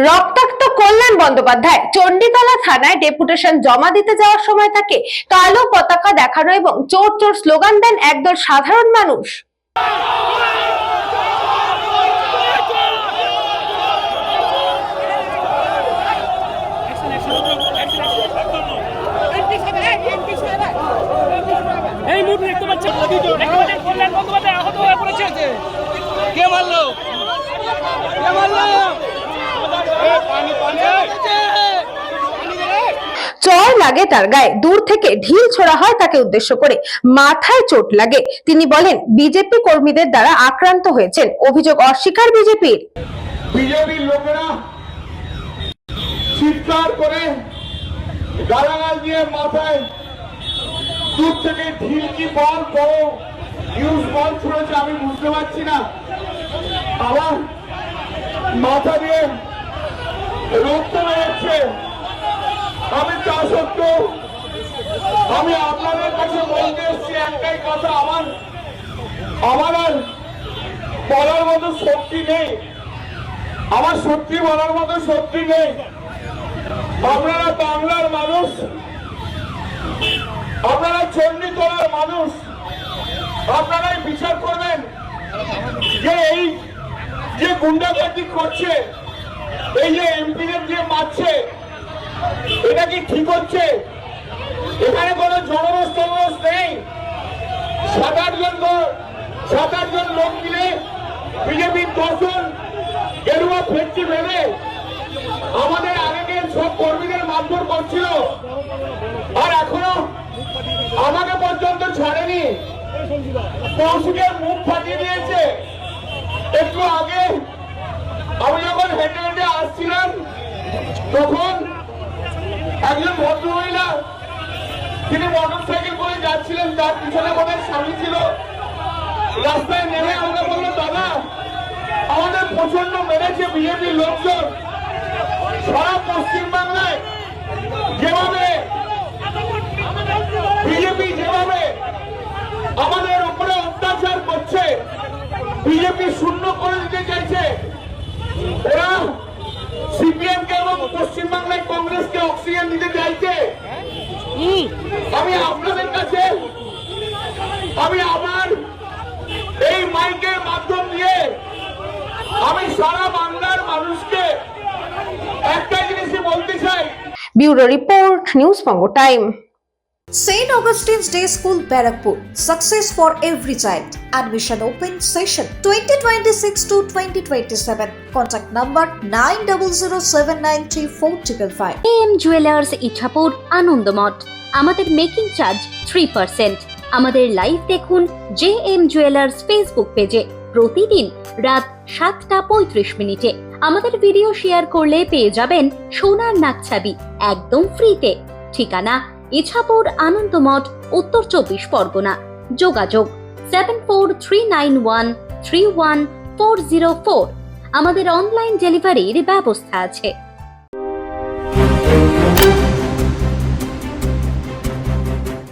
রক্তাক্ত কল্যাণ বন্দ্যোপাধ্যায় চণ্ডীতলা থানায় ডেপুটেশন জমা দিতে যাওয়ার সময় তাকে কালো পতাকা দেখানো এবং চোর চোর স্লোগান দেন একদল সাধারণ মানুষ। এই মুহূর্তে দেখতে পাচ্ছেন কল্যাণ বন্দ্যোপাধ্যায় আহত হয়ে পড়েছে। কে মারলো? কে মারলো? চর লাগে তার গায়ে, দূর থেকে ঢিল ছোড়া হয় তাকে উদ্দেশ্য করে, মাথায় চোট লাগে। তিনি বলেন বিজেপি কর্মীদের দ্বারা আক্রান্ত হয়েছেন, অভিযোগ অস্বীকার বিজেপির। বিজেপির লোকেরা চিৎকার করে গালাগাল দিয়ে মাথায় দূর থেকে ঢিল কি বল বড় ইউজ বল ছুড়েছে, আমি বুঝতে পারছি না। আমার মাথা দিয়ে রক্ত বেরোচ্ছে। আমি তা সত্ত্বেও আমি আপনাদের কাছে বলতে এসছি একটাই কথা, আমার আর বলার মতো শক্তি নেই। আমার সত্যি বলার মতো শক্তি নেই। আপনারা বাংলার মানুষ, আপনারা চণ্ডীতলার মানুষ, আপনারাই বিচার করবেন যে এই যে গুন্ডাগর্দি করছে, এই যে এমপিদের দিয়ে মারছে, এটা কি ঠিক হচ্ছে? এখানে কোনো জনরোষ নেই। 7-8 জন লোক মিলে বিজেপির 10 জন গেরুয়া ফেটটি ফেলে আমাদের আগের সব কর্মীদের মারধর করছিল, আর এখনো আমাকে পর্যন্ত ছাড়েনি। কৌশিকের মুখ ফাটিয়ে দিয়েছে। একটু আগে আমি যখন হেঁটে হেঁটে আসছিলাম তখন একজন ভদ্রমহিলা, তিনি মোটরসাইকেল করে যাচ্ছিলেন, তার পিছনে বোধহয় স্বামী ছিল, রাস্তায় নেমে আমাকে বললো, দাদা আমাদের প্রচন্ড মেরেছে বিজেপির লোকজন। সারা পশ্চিমবাংলায় যেভাবে বিজেপি যেভাবে আমাদের উপরে অত্যাচার করছে, বিজেপি শূন্য করে দিতে চাইছে, ওরা সিপিএম কে এবং পশ্চিমবাংলায় কংগ্রেসকে অক্সিজেন দিতে চাইছে। আমি আপনাদের কাছে আমি আমার এই মাইকের মাধ্যম দিয়ে আমি সারা বাংলার মানুষকে একটা জিনিসই বলতে চাই। Bureau report, news Banga time. St. Augustine's Day School, Barakpur. Success for every child. Admission open session 2026 to 2027. Contact number 9007934555. AM Jewelers Ichhapur Anandamath. আমাদের মেকিং চার্জ 3%। আমাদের লাইভ দেখুন JM Jewelers ফেসবুক পেজে প্রতিদিন রাত 7:35 আমাদের ভিডিও শেয়ার করলে পেয়ে যাবেন সোনার নাকছাবি একদম ফ্রিতে। ঠিকানা ইছাপুর আনন্দমঠ, উত্তর 24 পরগনা। যোগাযোগ 7439131404। আমাদের অনলাইন ডেলিভারির ব্যবস্থা আছে।